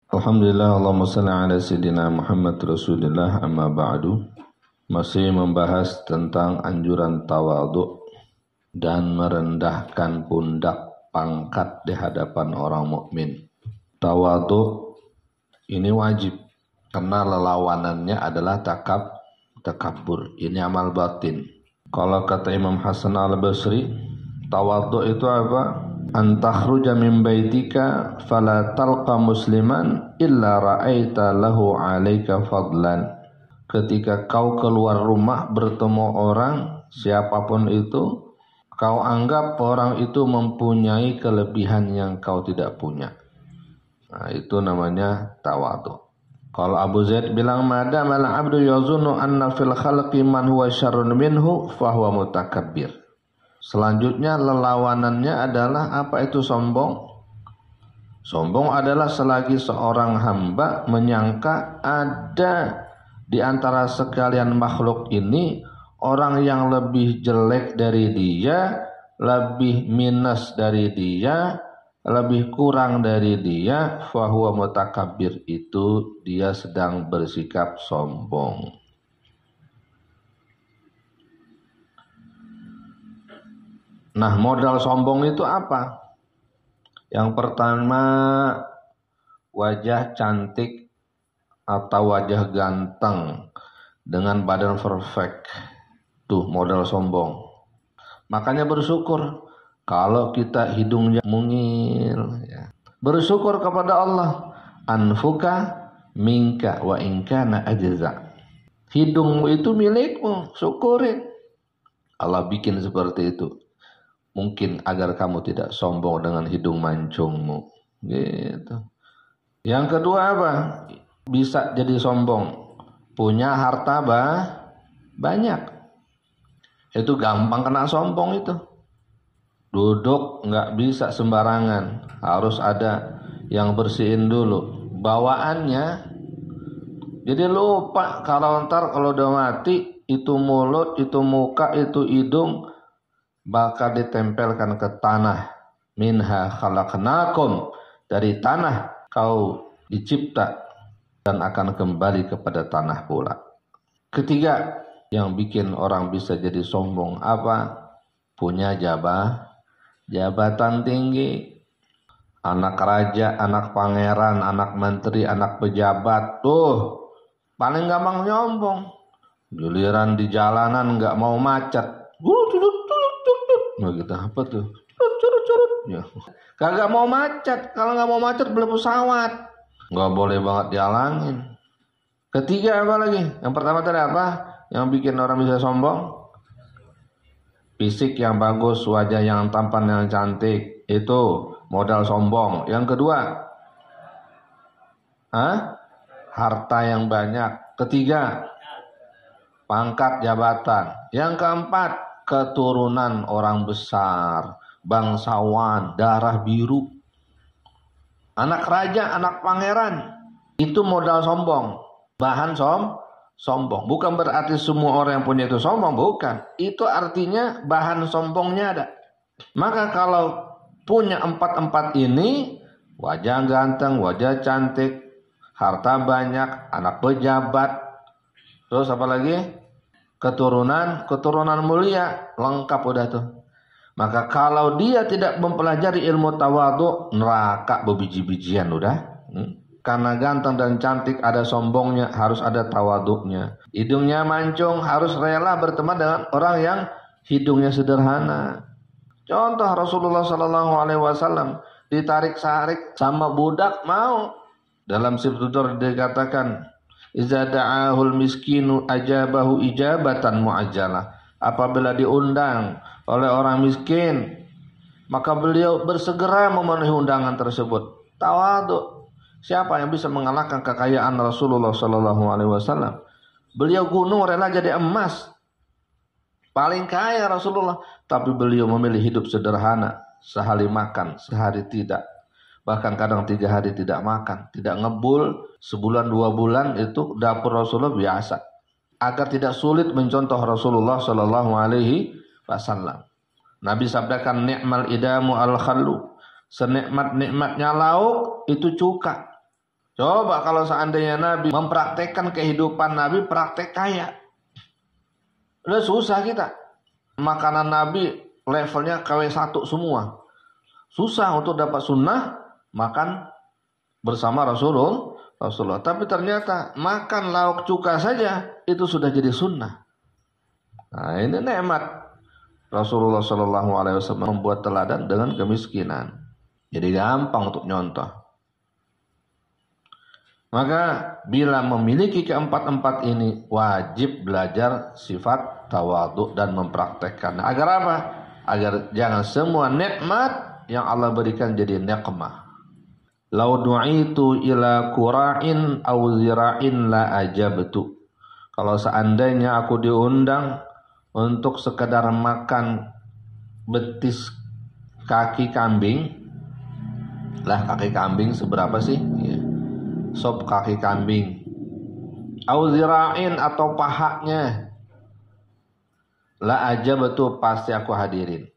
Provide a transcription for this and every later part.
Alhamdulillah, Allahumma salli ala sayyidina Muhammad Rasulullah amma ba'du. Masih membahas tentang anjuran tawadhu dan merendahkan pundak pangkat di hadapan orang mukmin. Tawadhu ini wajib karena lelawanannya adalah takabur. Ini amal batin. Kalau kata Imam Hasan al-Basri, tawadhu itu apa? Antakhruja min baitika fala talqa musliman illa ra'aita lahu 'alaika fadlan. Ketika kau keluar rumah bertemu orang siapapun itu, kau anggap orang itu mempunyai kelebihan yang kau tidak punya. Nah, itu namanya tawadhu. Kalau Abu Zaid bilang madam al-'abdu yazunnu anna fil khalqi man huwa syarrun minhu fa huwa mutakabbir. Selanjutnya lelawanannya adalah apa itu sombong? Sombong adalah selagi seorang hamba menyangka ada di antara sekalian makhluk ini orang yang lebih jelek dari dia, lebih minus dari dia, lebih kurang dari dia, fahuwa mutakabbir, itu dia sedang bersikap sombong. Nah, modal sombong itu apa? Yang pertama, wajah cantik atau wajah ganteng dengan badan perfect. Tuh modal sombong. Makanya bersyukur kalau kita hidungnya mungil. Ya. Bersyukur kepada Allah. Anfuka minka wa inkana ajza. Hidungmu itu milikmu, syukurin. Allah bikin seperti itu. Mungkin agar kamu tidak sombong dengan hidung mancungmu. Gitu. Yang kedua apa? Bisa jadi sombong. Punya harta banyak. Itu gampang kena sombong itu. Duduk nggak bisa sembarangan. Harus ada yang bersihin dulu. Bawaannya. Jadi lupa kalau ntar kalau udah mati. Itu mulut, itu muka, itu hidung. Bakal ditempelkan ke tanah. Minha khalaqnakum, dari tanah kau dicipta dan akan kembali kepada tanah pula. Ketiga, yang bikin orang bisa jadi sombong apa? Punya jabatan tinggi. Anak raja, anak pangeran, anak menteri, anak pejabat, tuh paling gampang nyombong. Giliran di jalanan nggak mau macet. Nah gitu apa tuh? Curut. Ya. Kagak mau macet. Kalau nggak mau macet beli pesawat. Nggak boleh banget dihalangin. Ketiga apa lagi? Yang pertama tadi apa? Yang bikin orang bisa sombong? Fisik yang bagus, wajah yang tampan, yang cantik. Itu modal sombong. Yang kedua? Harta yang banyak. Ketiga? Pangkat jabatan. Yang keempat? Keturunan orang besar, bangsawan, darah biru. Anak raja, anak pangeran. Itu modal sombong. Bahan sombong. Bukan berarti semua orang yang punya itu sombong, bukan. Itu artinya bahan sombongnya ada. Maka kalau punya empat ini, wajah ganteng, wajah cantik, harta banyak, anak pejabat, terus apa lagi? Keturunan mulia, lengkap udah tuh. Maka kalau dia tidak mempelajari ilmu tawadhu, neraka bebiji-bijian udah. Karena ganteng dan cantik ada sombongnya, harus ada tawadhunya. Hidungnya mancung, harus rela berteman dengan orang yang hidungnya sederhana. Contoh Rasulullah SAW ditarik-sarik sama budak mau. Dalam Siftudur dikatakan, iza da'ahul miskinu ajabahu ijabatan mu'ajjalah. Apabila diundang oleh orang miskin, maka beliau bersegera memenuhi undangan tersebut. Tawadhu. Siapa yang bisa mengalahkan kekayaan Rasulullah SAW? Beliau gunung rela jadi emas. Paling kaya Rasulullah. Tapi beliau memilih hidup sederhana. Sehari makan, sehari tidak. Bahkan kadang 3 hari tidak makan, tidak ngebul, sebulan 2 bulan itu dapur Rasulullah biasa. Agar tidak sulit mencontoh Rasulullah SAW. Nabi sabdakan ni'mal idamu al-khallu. Senikmat-nikmatnya lauk itu cuka. Coba kalau seandainya Nabi mempraktekkan kehidupan Nabi, praktek kaya. Udah susah kita. Makanan Nabi levelnya KW1 semua. Susah untuk dapat sunnah makan bersama Rasulullah. Tapi ternyata makan lauk cuka saja itu sudah jadi sunnah. Nah, ini nikmat Rasulullah SAW membuat teladan dengan kemiskinan. Jadi gampang untuk nyontoh. Maka bila memiliki keempat-empat ini wajib belajar sifat tawadhu dan mempraktekkannya. Agar apa? Agar jangan semua nikmat yang Allah berikan jadi nikmah. Lau du'itu ila qura'in aw zira'in la ajabtu. Kalau seandainya aku diundang untuk sekedar makan betis kaki kambing. Lah kaki kambing seberapa sih? Ya. Sop kaki kambing. Au zira'in atau pahanya. La ajabtu pasti aku hadirin.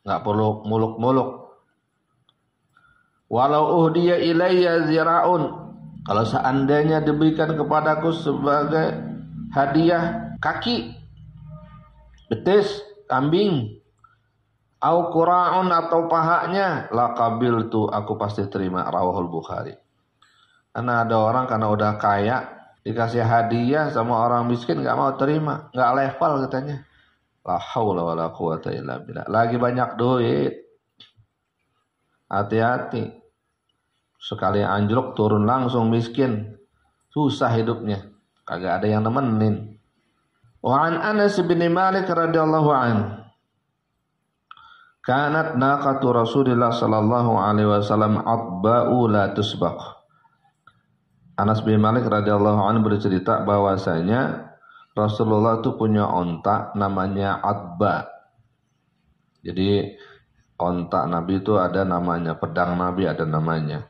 Enggak perlu muluk-muluk. Walau uhdiya ilayya zira'un. Kalau seandainya diberikan kepadaku sebagai hadiah kaki betis kambing, au qura'un atau pahanya, laqabiltu aku pasti terima. Rawahul Bukhari. Karena ada orang karena udah kaya dikasih hadiah sama orang miskin enggak mau terima, enggak level katanya. La haula wala quwata illa billah. Lagi banyak duit. Hati-hati. Sekali anjlok turun langsung miskin. Susah hidupnya. Kagak ada yang nemenin. Wa an Anas bin Malik radhiyallahu anhu. Kanat naqatu Rasulillah sallallahu alaihi wasallam atba'u la tusbaq. Anas bin Malik radhiyallahu anhu bercerita bahwasanya Rasulullah itu punya onta namanya atba. Jadi onta Nabi itu ada namanya, pedang Nabi ada namanya.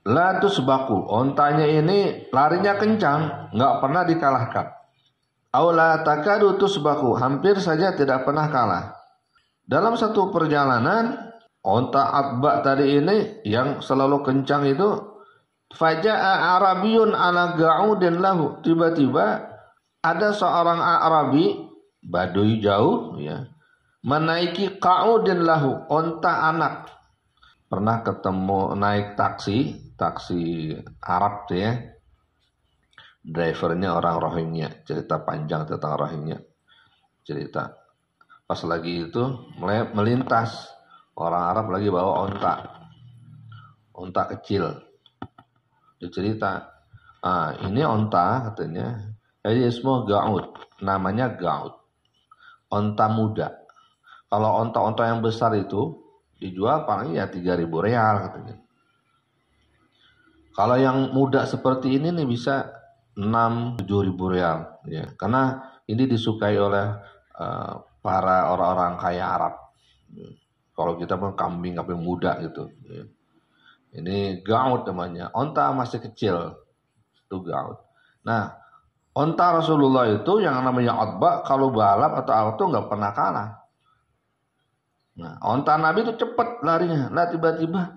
La tusbaqu, ontanya ini larinya kencang, enggak pernah dikalahkan. Aw la takadu tusbaqu, hampir saja tidak pernah kalah. Dalam satu perjalanan, onta atba tadi ini yang selalu kencang itu, faja'a Arabiyun ala ga'udin lahu. Tiba-tiba ada seorang Arabi, Baduy jauh ya, menaiki qa'udin lahu, onta anak. Pernah ketemu naik taksi Arab tuh ya. Drivernya orang Rohingya, cerita panjang tentang Rohingya. Cerita pas lagi itu melintas orang Arab lagi bawa onta kecil. Dia cerita, ini onta katanya, ini semua ga'ud, namanya ga'ud, onta muda. Kalau onta-onta yang besar itu dijual paling ya 3.000 real katanya. Kalau yang muda seperti ini nih bisa 6-7 ribu real ya. Karena ini disukai oleh para orang-orang kaya Arab. Kalau kita pun kambing muda gitu ya. Ini ga'ud namanya. Onta masih kecil. Itu ga'ud. Nah, onta Rasulullah itu yang namanya atba kalau balap atau auto nggak pernah kalah. Nah, onta Nabi itu cepat larinya. Nah, tiba-tiba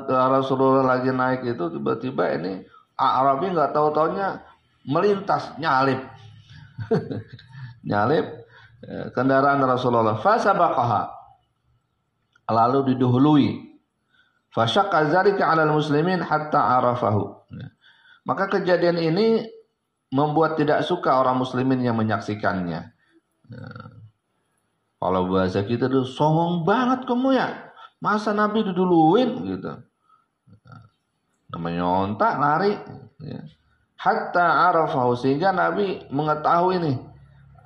Rasulullah lagi naik itu, tiba-tiba ini Arabi nggak tahu-taunya melintas, nyalip. Nyalip kendaraan Rasulullah. Fasabaqaha. Lalu didahului. Fasyaqqa dzalika 'alal muslimin hatta arafahu. Maka kejadian ini membuat tidak suka orang muslimin yang menyaksikannya. Kalau bahasa kita tuh songong banget kamu ya. Masa Nabi diduluin gitu. Namanya onta lari ya. Hatta arafahu, sehingga Nabi mengetahui nih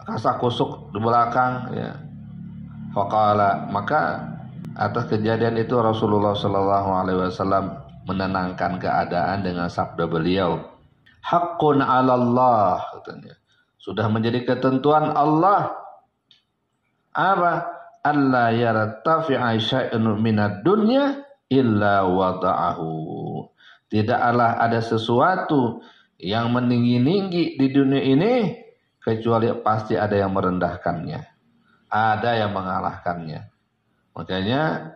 kasak-kusuk di belakang ya. Faqala, maka atas kejadian itu Rasulullah sallallahu alaihi wasallam menenangkan keadaan dengan sabda beliau, haqqun 'alallah katanya. Sudah menjadi ketentuan Allah apa? Alla yartafi'a syai'un minad dunya illa wada'ahu. Tidaklah ada sesuatu yang meninggi-ninggi di dunia ini kecuali pasti ada yang merendahkannya. Ada yang mengalahkannya. Makanya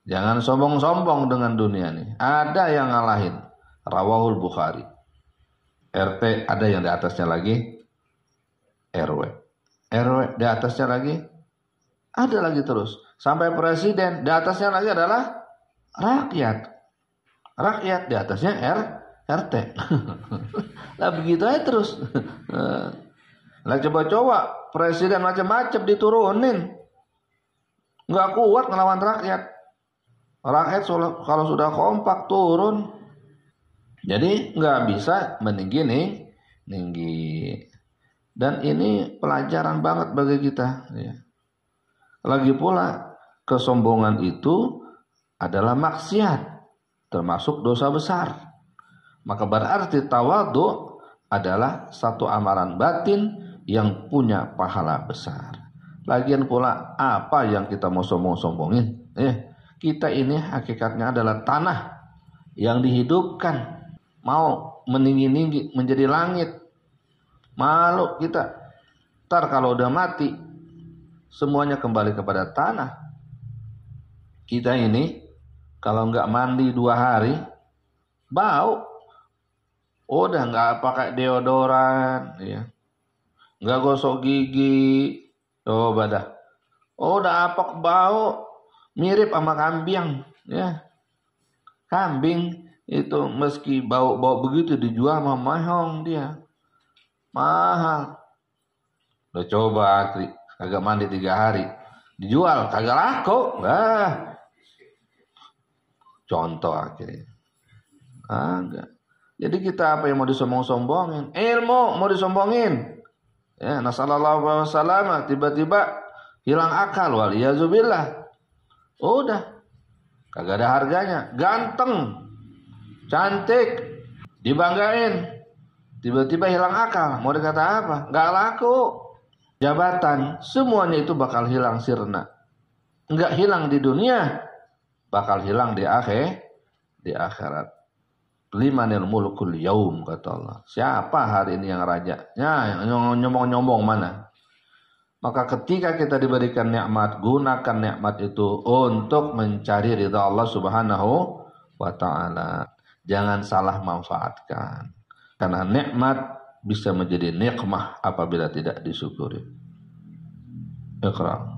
Jangan sombong-sombong dengan dunia nih. Ada yang ngalahin. Rawahul Bukhari. RT ada yang di atasnya lagi. RW. RW di atasnya lagi. Ada lagi terus. Sampai presiden. Di atasnya lagi adalah rakyat. Rakyat di atasnya RT. Lah begitu aja terus. Lah coba-coba presiden macam-macam diturunin. Nggak kuat ngelawan rakyat. Rakyat kalau sudah kompak turun. Jadi nggak bisa meninggi. Dan ini pelajaran banget bagi kita. Ya. Lagi pula kesombongan itu adalah maksiat, termasuk dosa besar. Maka berarti tawadhu adalah satu amalan batin yang punya pahala besar. Lagian pula apa yang kita mau sombong-sombongin? Kita ini hakikatnya adalah tanah yang dihidupkan. Mau meninggi-ninggi menjadi langit. Malu kita. Ntar kalau udah mati, semuanya kembali kepada tanah. Kita ini kalau nggak mandi 2 hari, bau. Udah nggak pakai deodoran, ya. Nggak gosok gigi. Coba dah. Udah apok bau. Mirip sama kambing, ya. Kambing itu meski bau-bau begitu dijual mahal dia. Mahal. Udah coba kagak mandi 3 hari. Dijual kagak laku. Contoh akhirnya. Enggak. Jadi kita apa yang mau disombong-sombongin? Ilmu mau disombongin. Ya, nasallallahu alaihi wasallam tiba-tiba hilang akal waliyazubillah. Udah, kagak ada harganya. Ganteng, cantik, dibanggain. Tiba-tiba hilang akal. Mau dikata apa? Gak laku. Jabatan, semuanya itu bakal hilang sirna. Enggak hilang di dunia, bakal hilang di akhirat. Limanil mulkul yaum, kata Allah. Siapa hari ini yang rajanya? Yang nyombong-nyombong mana? Maka ketika kita diberikan nikmat, gunakan nikmat itu untuk mencari ridha Allah Subhanahu wa ta'ala. Jangan salah manfaatkan. Karena nikmat bisa menjadi nikmah apabila tidak disyukuri. Iqra.